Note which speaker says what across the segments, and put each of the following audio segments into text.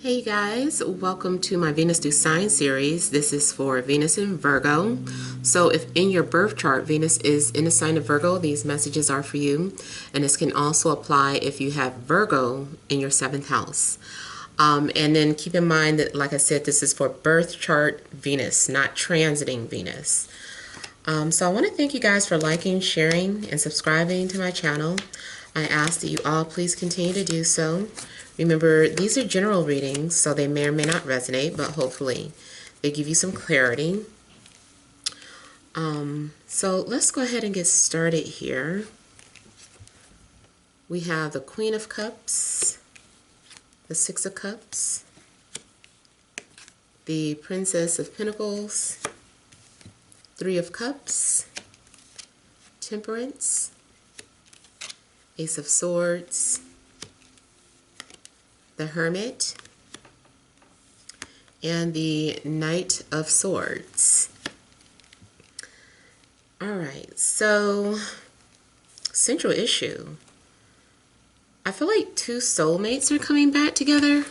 Speaker 1: Hey guys, welcome to my Venus Do Sign series. This is for Venus in Virgo. So if in your birth chart Venus is in the sign of Virgo, these messages are for you. And this can also apply if you have Virgo in your 7th house. And then keep in mind that, like I said, this is for birth chart Venus, not transiting Venus. So I want to thank you guys for liking, sharing, and subscribing to my channel. I ask that you all please continue to do so. Remember, these are general readings, so they may or may not resonate, but hopefully they give you some clarity. So let's go ahead and get started here. We have the Queen of Cups, the Six of Cups, the Princess of Pentacles, Three of Cups, Temperance, Ace of Swords, the Hermit, and the Knight of Swords. Alright, so central issue. I feel like two soulmates are coming back together.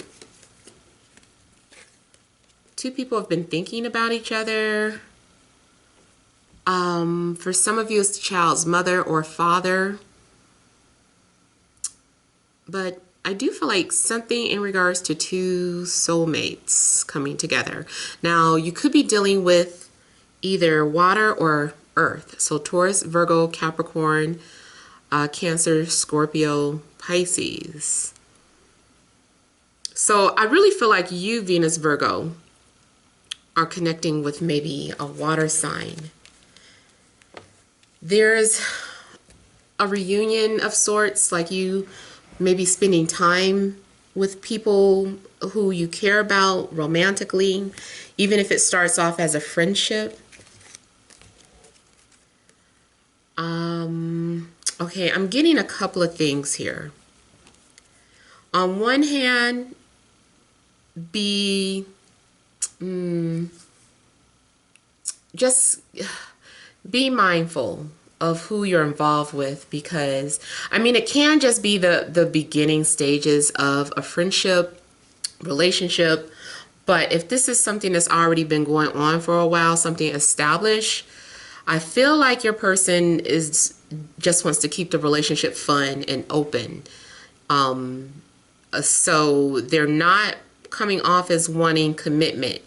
Speaker 1: Two people have been thinking about each other. For some of you, it's the child's mother or father. But I do feel like something in regards to two soulmates coming together. Now, you could be dealing with either water or earth. So Taurus, Virgo, Capricorn, Cancer, Scorpio, Pisces. So I really feel like you, Venus, Virgo, are connecting with maybe a water sign. There's a reunion of sorts, like you maybe spending time with people who you care about romantically, even if it starts off as a friendship. Okay, I'm getting a couple of things here. On one hand, just be mindful of who you're involved with, because I mean, it can just be the beginning stages of a friendship, relationship, but if this is something that's already been going on for a while, something established, I feel like your person just wants to keep the relationship fun and open. So they're not coming off as wanting commitment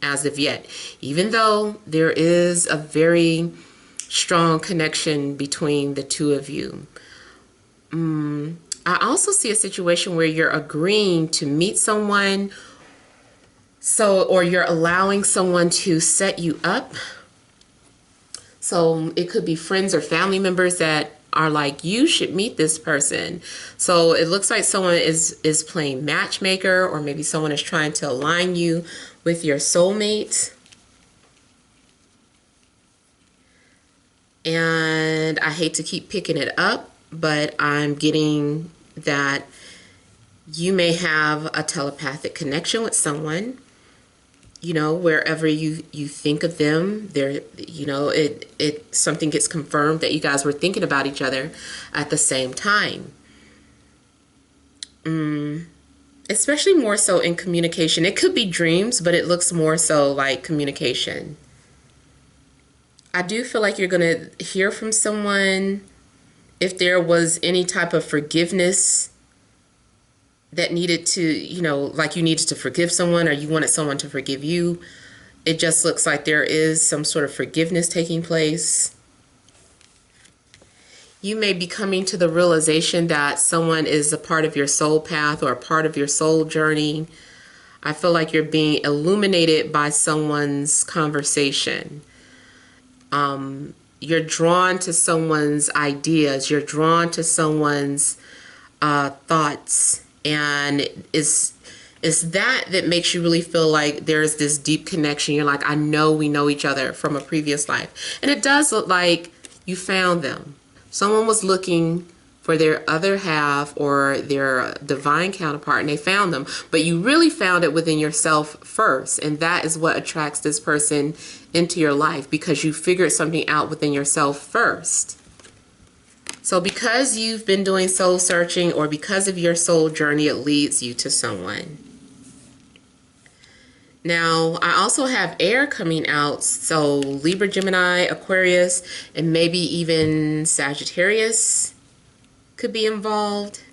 Speaker 1: as of yet, even though there is a very strong connection between the two of you. I also see a situation where you're agreeing to meet someone, or you're allowing someone to set you up. So it could be friends or family members that are like, you should meet this person. So it looks like someone is playing matchmaker, or maybe someone is trying to align you with your soulmate. And I hate to keep picking it up, but I'm getting that you may have a telepathic connection with someone. You know, wherever you think of them, there, you know, something gets confirmed that you guys were thinking about each other at the same time. Especially more so in communication. It could be dreams, but it looks more so like communication. I do feel like you're going to hear from someone if there was any type of forgiveness that needed to, you know, like you needed to forgive someone or you wanted someone to forgive you. It just looks like there is some sort of forgiveness taking place. You may be coming to the realization that someone is a part of your soul path or a part of your soul journey. I feel like you're being illuminated by someone's conversation. You're drawn to someone's ideas, you're drawn to someone's thoughts, and it's that makes you really feel like there's this deep connection. You're like, I know we know each other from a previous life. And it does look like you found them. Someone was looking for their other half or their divine counterpart, and they found them, but you really found it within yourself first, and that is what attracts this person into your life, because you figured something out within yourself first. So because you've been doing soul searching, or because of your soul journey, it leads you to someone. Now, I also have air coming out, so Libra, Gemini, Aquarius, and maybe even Sagittarius could be involved.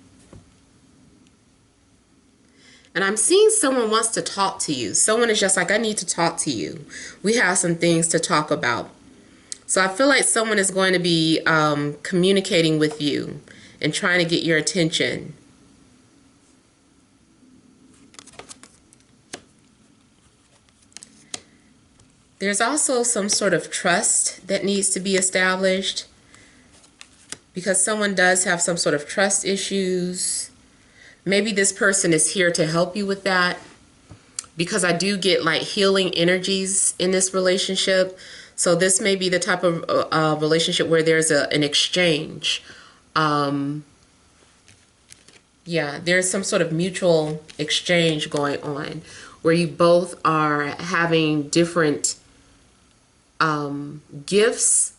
Speaker 1: And I'm seeing someone wants to talk to you. Someone is just like, I need to talk to you. We have some things to talk about. So I feel like someone is going to be communicating with you and trying to get your attention. There's also some sort of trust that needs to be established because someone does have some sort of trust issues. Maybe this person is here to help you with that, because I do get like healing energies in this relationship. So this may be the type of relationship where there's an exchange. Yeah, there's some sort of mutual exchange going on where you both are having different gifts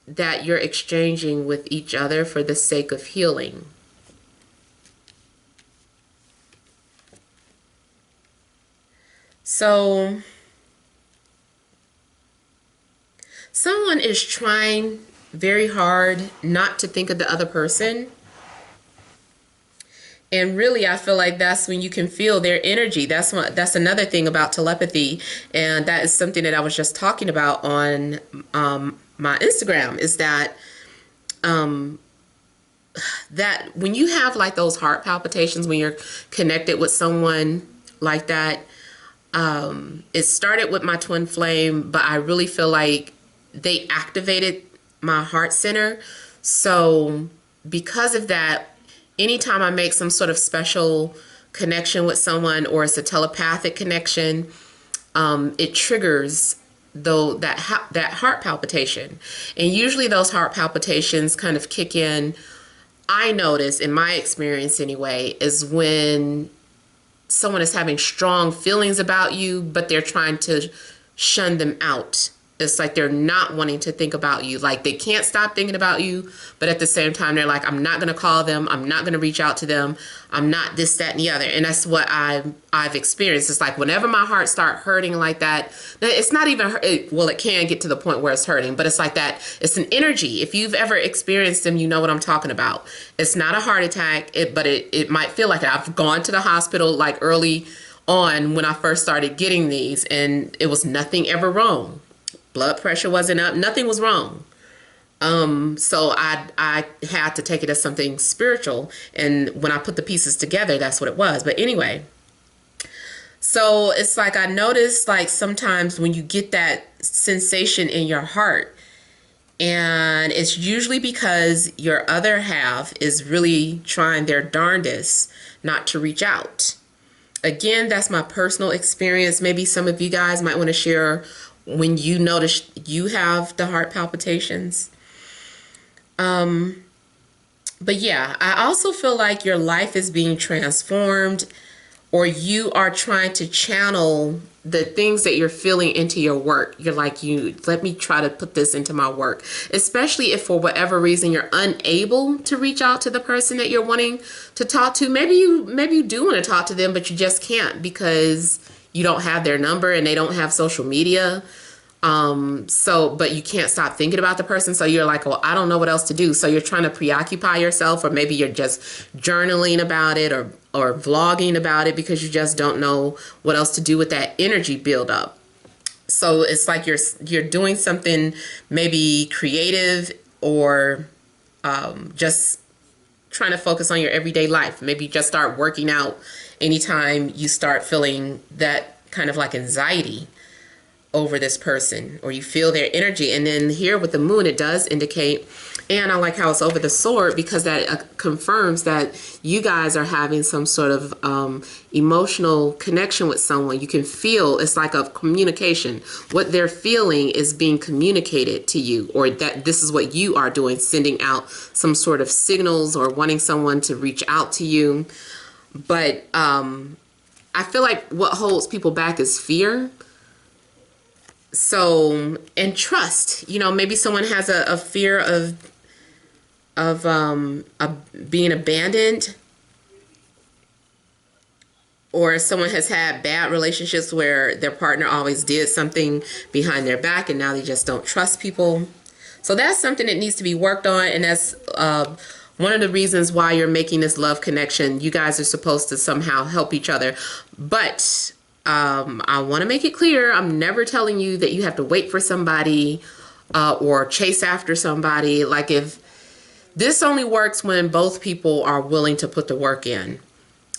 Speaker 1: that you're exchanging with each other for the sake of healing. So someone is trying very hard not to think of the other person. And really, I feel like that's when you can feel their energy. That's another thing about telepathy. And that is something that I was just talking about on my Instagram, is that that when you have like those heart palpitations, when you're connected with someone like that, it started with my twin flame, but I really feel like they activated my heart center. So because of that, anytime I make some sort of special connection with someone, or it's a telepathic connection, it triggers that heart palpitation. And usually those heart palpitations kind of kick in, I notice in my experience anyway, is when someone is having strong feelings about you, but they're trying to shun them out. It's like they're not wanting to think about you. Like they can't stop thinking about you, but at the same time, they're like, I'm not going to call them. I'm not going to reach out to them. I'm not this, that, and the other. And that's what I've experienced. It's like whenever my heart starts hurting like that, it's not even, well, it can get to the point where it's hurting, but it's like that. It's an energy. If you've ever experienced them, you know what I'm talking about. It's not a heart attack, but it might feel like it. I've gone to the hospital like early on when I first started getting these, and it was nothing ever wrong. Blood pressure wasn't up. Nothing was wrong. So I had to take it as something spiritual. And when I put the pieces together, that's what it was. But anyway, so it's like I noticed like sometimes when you get that sensation in your heart, and it's usually because your other half is really trying their darndest not to reach out. Again, that's my personal experience. Maybe some of you guys might want to share when you notice you have the heart palpitations. But yeah, I also feel like your life is being transformed, or you are trying to channel the things that you're feeling into your work. You're like, let me try to put this into my work, especially if for whatever reason you're unable to reach out to the person that you're wanting to talk to. Maybe you do want to talk to them, but you just can't because you don't have their number and they don't have social media. But you can't stop thinking about the person. So you're like, well, I don't know what else to do. So you're trying to preoccupy yourself, or maybe you're just journaling about it or vlogging about it because you just don't know what else to do with that energy buildup. So it's like you're doing something maybe creative, or just trying to focus on your everyday life. Maybe you just start working out anytime you start feeling that kind of like anxiety over this person, or you feel their energy. And then here with the moon, it does indicate, and I like how it's over the sword, because that confirms that you guys are having some sort of emotional connection with someone. You can feel, it's like a communication. What they're feeling is being communicated to you, or that this is what you are doing, sending out some sort of signals or wanting someone to reach out to you. But I feel like what holds people back is fear. So, and trust, maybe someone has a fear of being abandoned. or someone has had bad relationships where their partner always did something behind their back and now they just don't trust people. So that's something that needs to be worked on, and that's one of the reasons why you're making this love connection. You guys are supposed to somehow help each other. But I want to make it clear, I'm never telling you that you have to wait for somebody or chase after somebody. Like, if this only works when both people are willing to put the work in.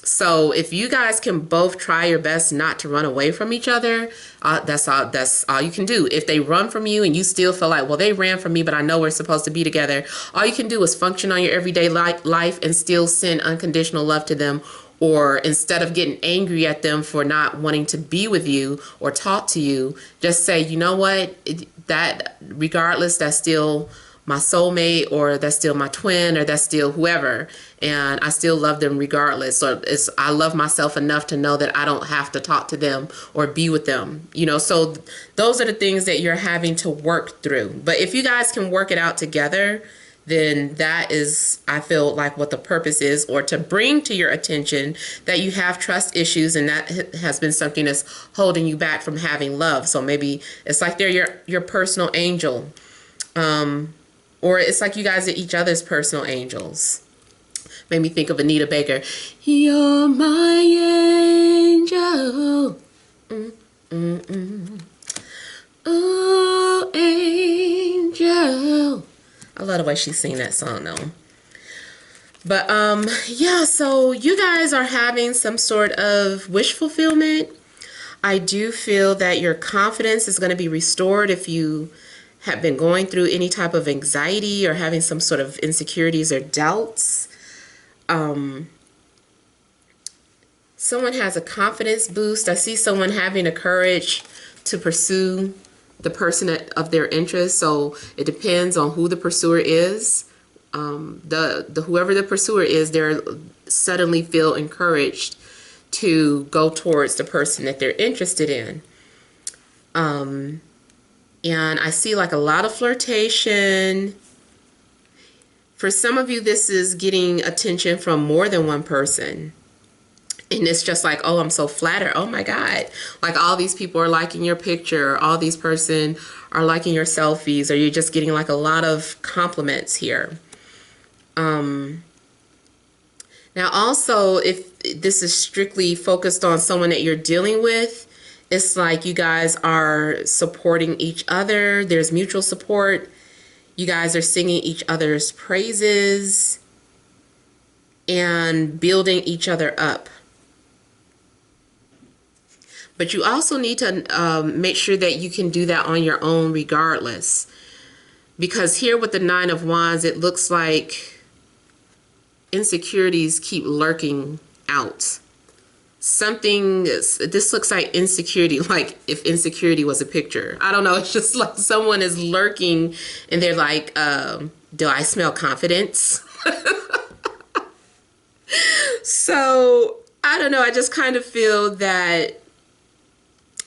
Speaker 1: So if you guys can both try your best not to run away from each other, that's all you can do. If they run from you and you still feel like, well, they ran from me, but I know we're supposed to be together, all you can do is function on your everyday life and still send unconditional love to them. Or instead of getting angry at them for not wanting to be with you or talk to you, just say, you know what, that regardless, that's still my soulmate, or that's still my twin, or that's still whoever, and I still love them regardless. So I love myself enough to know that I don't have to talk to them or be with them, you know. So those are the things that you're having to work through. But if you guys can work it out together, then that is, I feel like, what the purpose is, or to bring to your attention that you have trust issues, and that has been something that's holding you back from having love. So maybe it's like they're your personal angel. Or it's like you guys are each other's personal angels. Made me think of Anita Baker. You're my angel. Oh, angel. I love the way she sings that song, though. But, yeah, so you guys are having some sort of wish fulfillment. I do feel that your confidence is going to be restored if you have been going through any type of anxiety or having some sort of insecurities or doubts. Someone has a confidence boost. I see someone having the courage to pursue the person of their interest. So it depends on who the pursuer is. Whoever the pursuer is, they're suddenly feel encouraged to go towards the person that they're interested in. And I see like a lot of flirtation. For some of you, this is getting attention from more than one person. And it's just like, oh, I'm so flattered. Oh my God. Like, all these people are liking your picture. All these person are liking your selfies. Or you're just getting like a lot of compliments here. Now also, if this is strictly focused on someone that you're dealing with, it's like you guys are supporting each other. There's mutual support. You guys are singing each other's praises and building each other up. But you also need to make sure that you can do that on your own regardless. Because here with the Nine of Wands, it looks like insecurities keep lurking out. This looks like insecurity, like if insecurity was a picture. I don't know, it's just like someone is lurking and they're like, do I smell confidence? So, I don't know, I just kind of feel that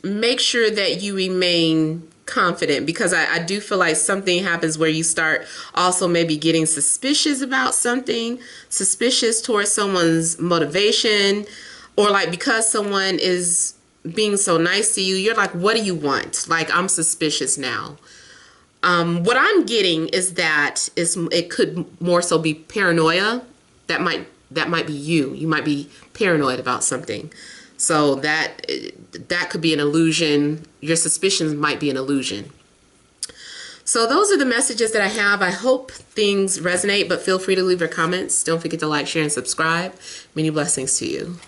Speaker 1: make sure that you remain confident, because I do feel like something happens where you start also maybe getting suspicious about something, suspicious towards someone's motivation. Or like, because someone is being so nice to you, you're like, what do you want? Like, I'm suspicious now. What I'm getting is that it could more so be paranoia. That might be you. You might be paranoid about something. So that could be an illusion. Your suspicions might be an illusion. So those are the messages that I have. I hope things resonate, but feel free to leave your comments. Don't forget to like, share, and subscribe. Many blessings to you.